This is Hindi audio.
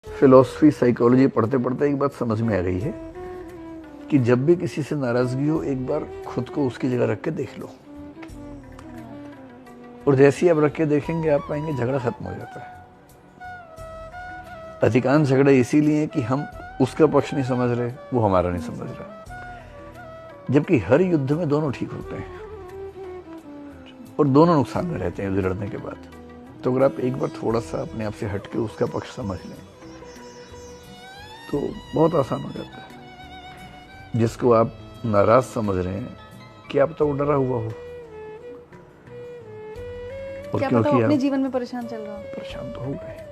फिलॉसफी साइकोलॉजी पढ़ते पढ़ते एक बात समझ में आ गई है कि जब भी किसी से नाराजगी हो एक बार खुद को उसकी जगह रख के देख लो, और जैसे ही आप रख के देखेंगे आप पाएंगे झगड़ा खत्म हो जाता है। अधिकांश झगड़े इसीलिए कि हम उसका पक्ष नहीं समझ रहे, वो हमारा नहीं समझ रहा, जबकि हर युद्ध में दोनों ठीक होते हैं और दोनों नुकसान में रहते हैं युद्ध लड़ने के बाद। तो अगर आप एक बार थोड़ा सा अपने आप से हट के उसका पक्ष समझ लें तो बहुत आसान हो जाता है। जिसको आप नाराज समझ रहे हैं क्या पता वो डरा हुआ हो, और क्या पता वो अपने जीवन में परेशान चल रहा हो। परेशान तो हो गए।